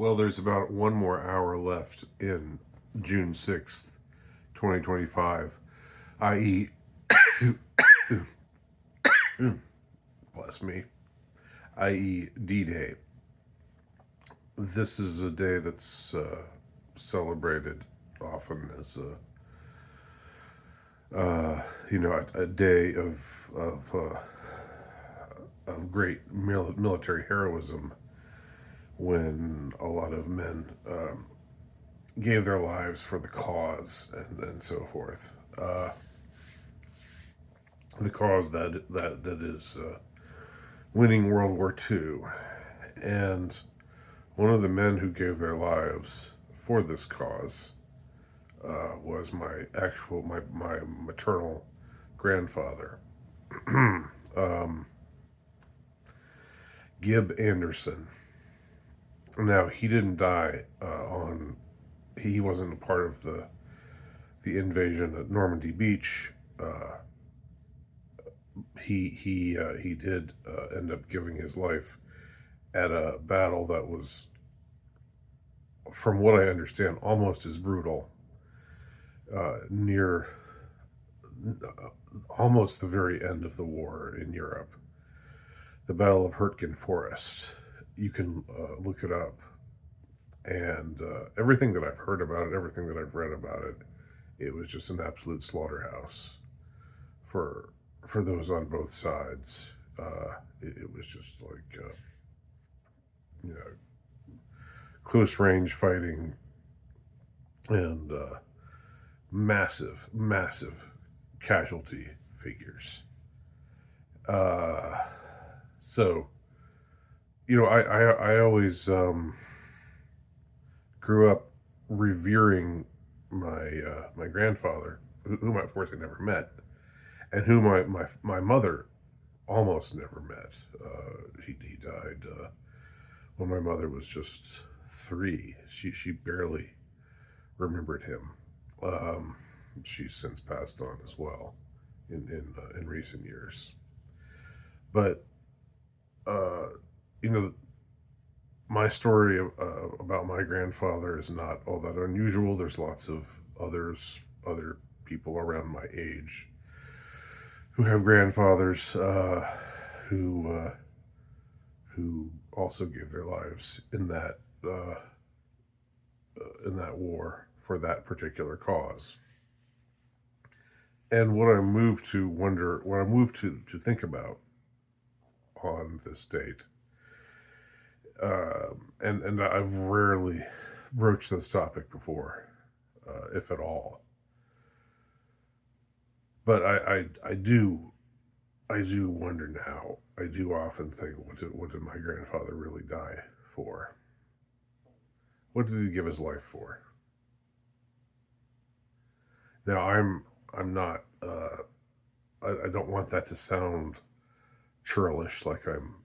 Well, there's about one more hour left in June 6th, 2025, i.e., bless me, i.e., D Day. This is a day that's celebrated often as a day of, of great military heroism when a lot of men gave their lives for the cause and so forth. The cause that is winning World War II, and one of the men who gave their lives for this cause was my maternal grandfather, Gib Anderson. Now he didn't die on. He wasn't a part of the invasion at Normandy Beach. He did end up giving his life at a battle that was, from what I understand, almost as brutal, near almost the very end of the war in Europe, the Battle of Hurtgen Forest. You can look it up, and everything that I've heard about it, everything that I've read about it, it was just an absolute slaughterhouse for those on both sides. It was just like you know close range fighting and massive casualty figures. Uh, so I always grew up revering my grandfather, whom of course I never met, and whom my mother almost never met. He died when my mother was just 3. She barely remembered him. She's since passed on as well in recent years. But uh, you know, my story about my grandfather is not all that unusual. There's lots of other people around my age who have grandfathers who also gave their lives in that war for that particular cause. And what I moved to think about on this date, and I've rarely broached this topic before, if at all. But I do wonder now. I do often think, what did my grandfather really die for? What did he give his life for? Now I'm not. I don't want that to sound churlish, like I'm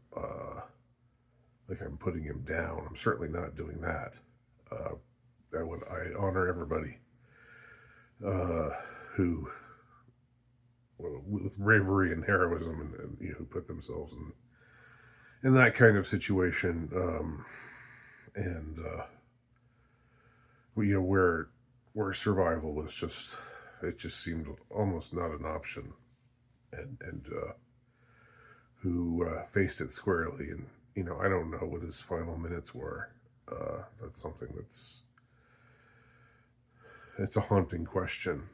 putting him down. I'm certainly not doing that. Uh, I honor everybody uh, who with bravery and heroism and who put themselves in that kind of situation, and where survival was just, it just seemed almost not an option, and who faced it squarely. And I don't know what his final minutes were. That's something it's a haunting question.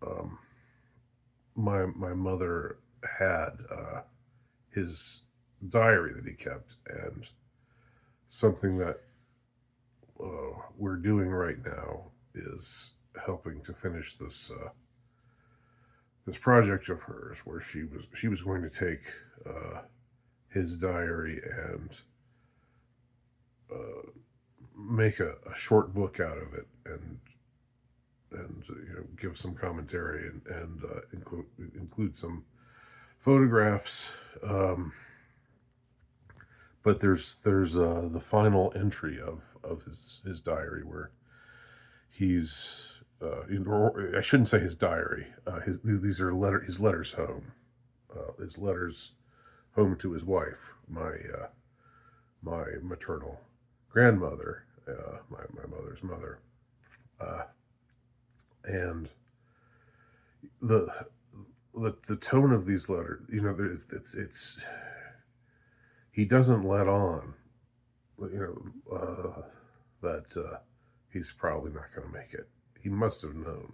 Um, my mother had his diary that he kept, and something that we're doing right now is helping to finish this project of hers, where she was going to take his diary and uh, make a short book out of it, and give some commentary and include some photographs. But there's the final entry of his diary, where he's or I shouldn't say his diary. These are his letters home. His letters home to his wife, my maternal grandmother, my mother's mother, uh, and the the tone of these letters, it's he doesn't let on, that he's probably not going to make it. He must have known,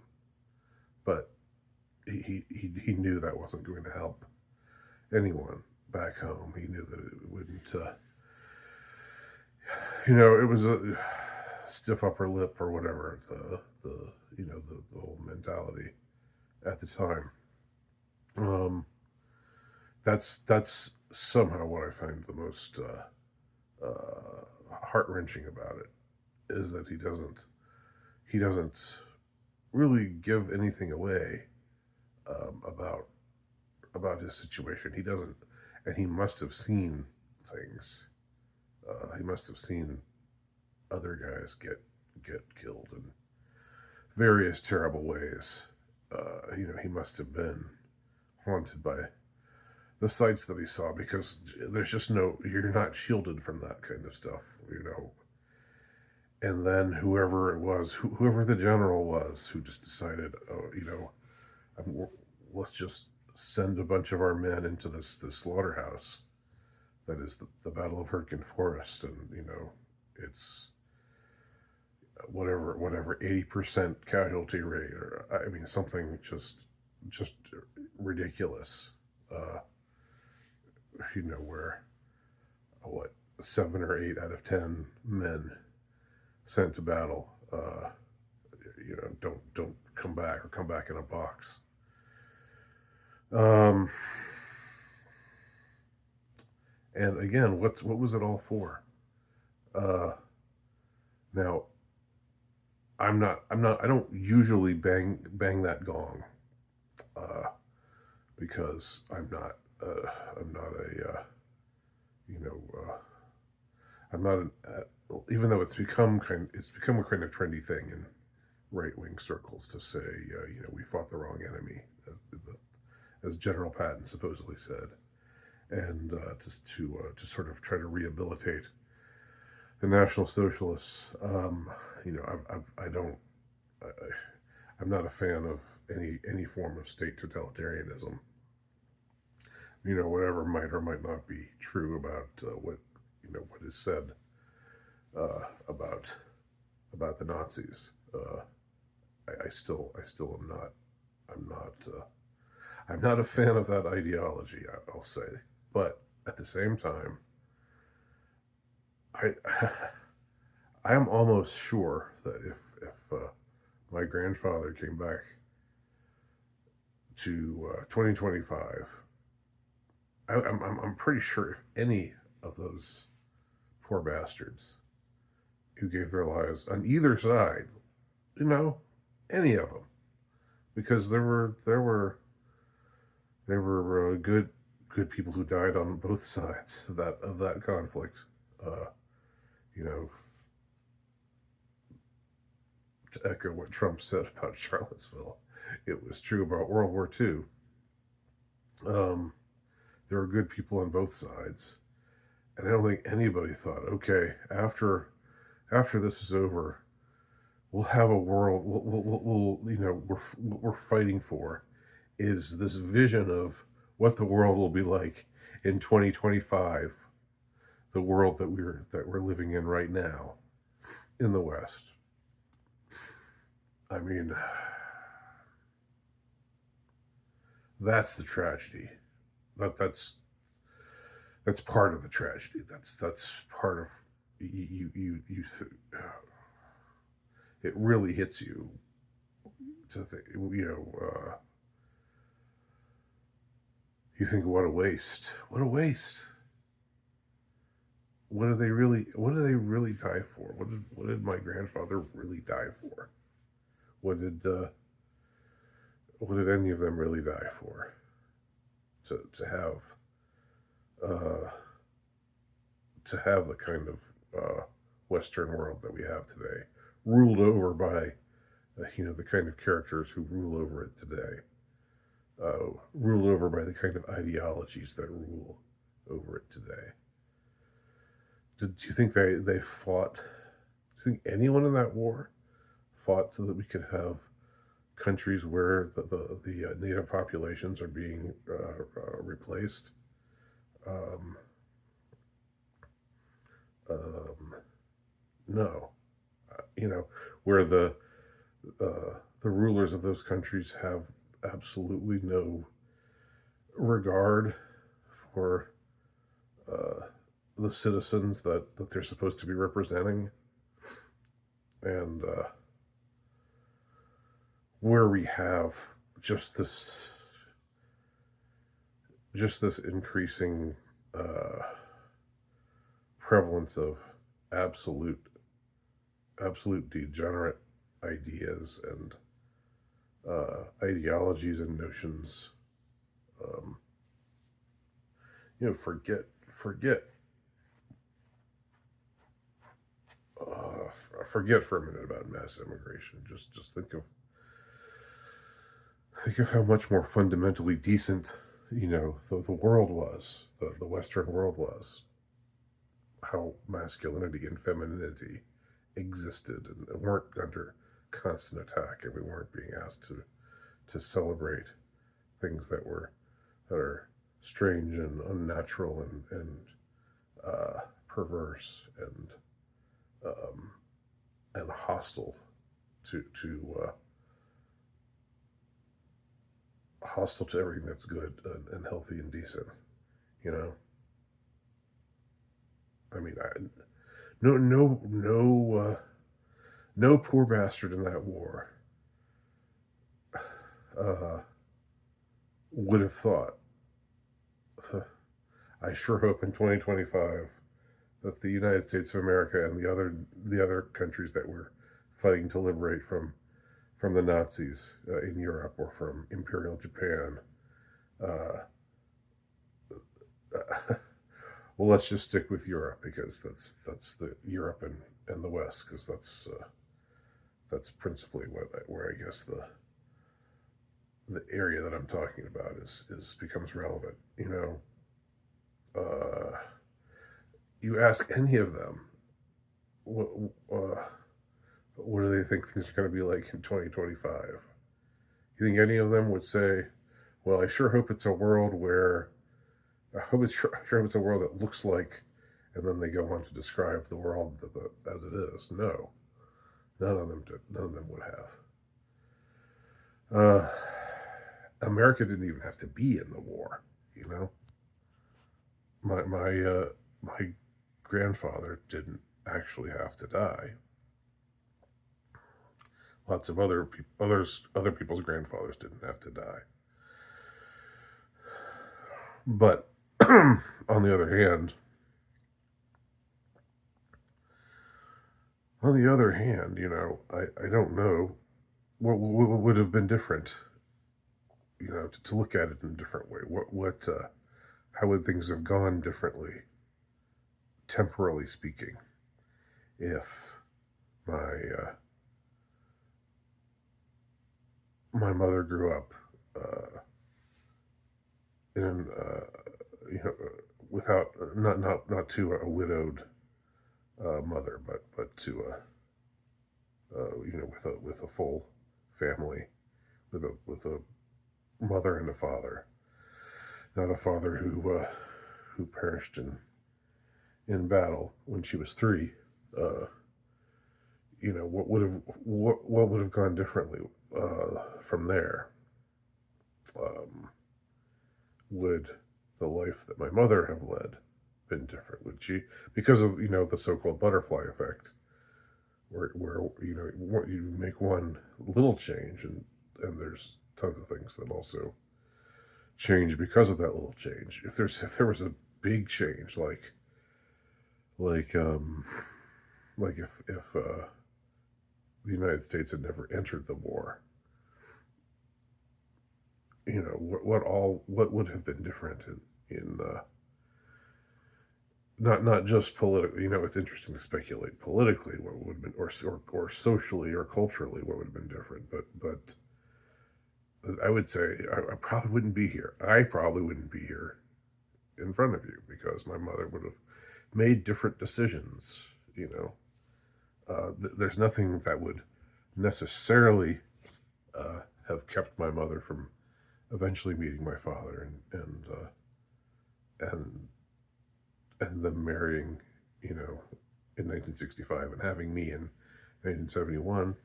but he knew that wasn't going to help anyone back home. He knew that it wouldn't. It was a stiff upper lip or whatever. The whole mentality at the time. Um, that's somehow what I find the most heart wrenching about it is that he doesn't really give anything away about his situation. He doesn't, and he must have seen things. He must have seen other guys get killed in various terrible ways. He must have been haunted by the sights that he saw because there's just you're not shielded from that kind of stuff. And then whoever it was, whoever the general was, who just decided, oh, let's just send a bunch of our men into this slaughterhouse that is the Battle of Hurtgen Forest, and it's whatever 80% casualty rate, or I mean something just ridiculous. Where what 7 or 8 out of 10 men sent to battle, don't come back or come back in a box. And again, what was it all for? Now, I don't usually bang that gong, because I'm not even though it's become a kind of trendy thing in right wing circles to say, we fought the wrong enemy, as General Patton supposedly said, and to sort of try to rehabilitate the National Socialists. I'm not a fan of any form of state totalitarianism. Whatever might or might not be true about what is said about the Nazis. I still am not. I'm not a fan of that ideology, I'll say. But at the same time, I I am almost sure that if my grandfather came back to 2025, I'm pretty sure if any of those poor bastards who gave their lives on either side, any of them, because there were good people who died on both sides of that conflict. To echo what Trump said about Charlottesville, it was true about World War II. There were good people on both sides, and I don't think anybody thought, okay, after this is over, we'll have a world. What we're fighting for is this vision of what the world will be like in 2025, the world that we're living in right now in the West. I mean, that's the tragedy. That's part of the tragedy. That's part of you. It really hits you to think. You think, what a waste. What a waste. What do they really die for? What did my grandfather really die for? What did any of them really die for? To have the kind of Western world that we have today, ruled over by the kind of characters who rule over it today, ruled over by the kind of ideologies that rule over it today. Do you think they fought? Do you think anyone in that war fought so that we could have countries where the native populations are being replaced? Um, um, no, where the rulers of those countries have absolutely no regard for uh, the citizens that they're supposed to be representing, and where we have just this just this increasing uh, prevalence of absolute absolute degenerate ideas and ideologies and notions. Um, forget forget for a minute about mass immigration. Just think of how much more fundamentally decent the world was, the Western world was, how masculinity and femininity existed and weren't under constant attack, and we weren't being asked to celebrate things that are strange and unnatural and perverse um, and hostile to hostile to everything that's good and healthy and decent. You know, I mean, no poor bastard in that war uh, would have thought. I sure hope in 2025 that the United States of America and the other countries that were fighting to liberate from the Nazis in Europe or from Imperial Japan. Uh, well, let's just stick with Europe because that's the Europe and the West, because that's principally where I guess the area that I'm talking about is becomes relevant. Uh, you ask any of them, what uh, what do they think things are going to be like in 2025? You think any of them would say, "Well, I sure hope it's a world where sure it's a world that looks like," and then they go on to describe the world as it is? No, none of them did. None of them would have. Uh, America didn't even have to be in the war. You know, my grandfather didn't actually have to die. Lots of other people's grandfathers didn't have to die. But on the other hand, I don't know what would have been different. To look at it in a different way. How would things have gone differently, temporally speaking, if my my mother grew up in without not to a widowed mother, but to with a full family, with a mother and a father, not a father who perished in battle when she was 3. Uh, what would have gone differently from there? Um, would the life that my mother have led been different? Would she, because of the so-called butterfly effect, where you make one little change and there's tons of things that also change because of that little change. If there was a big change, like um like if the United States had never entered the war, what would have been different in not just politically. It's interesting to speculate politically what would have been, or socially or culturally what would have been different. But I would say I probably wouldn't be here. I probably wouldn't be here in front of you because my mother would have made different decisions. You know, there's nothing that would necessarily have kept my mother from eventually meeting my father and and them marrying, you know, in 1965 and having me in 1971.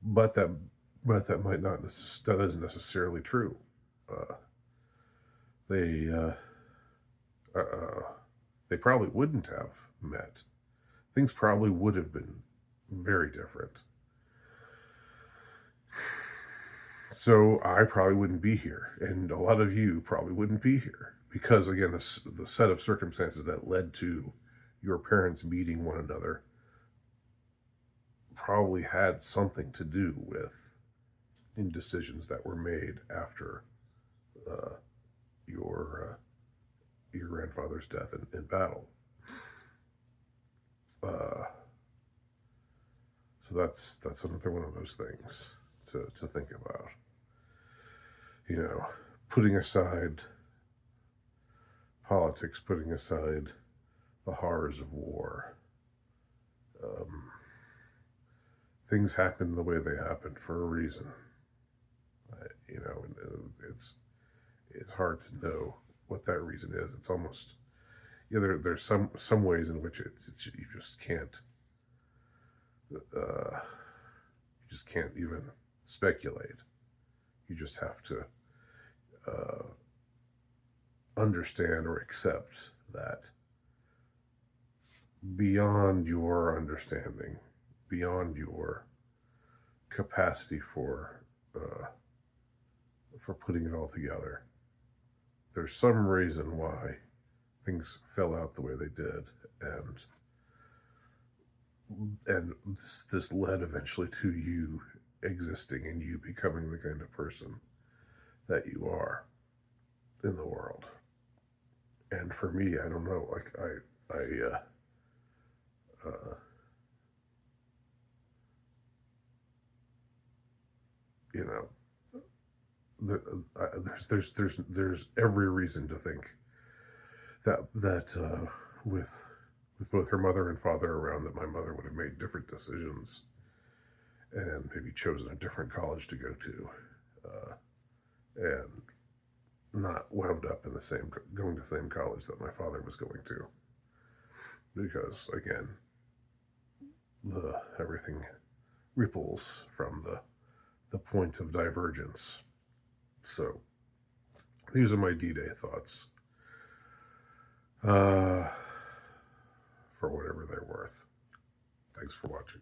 But that might not that isn't necessarily true. Uh, they uh, they probably wouldn't have met. Things probably would have been very different. So I probably wouldn't be here, and a lot of you probably wouldn't be here because, again, the set of circumstances that led to your parents meeting one another probably had something to do with indecisions that were made after uh, your grandfather's death in battle. Uh, so that's another one of those things to think about. You know, putting aside politics, putting aside the horrors of war. Um, Things happen the way they happen for a reason. You know, and it's hard to know what that reason is. It's almost there's some ways in which you just can't even speculate. You just have to uh, understand or accept that beyond your understanding, beyond your capacity for putting it all together, there's some reason why things fell out the way they did, and this led eventually to you existing and you becoming the kind of person that you are in the world. And for me, I don't know, like uh, you know, there's every reason to think that with both her mother and father around, that my mother would have made different decisions and maybe chosen a different college to go to, and not wound up in going to the same college that my father was going to, because again, the everything ripples from the point of divergence. So these are my D-Day thoughts, for whatever they're worth. Thanks for watching.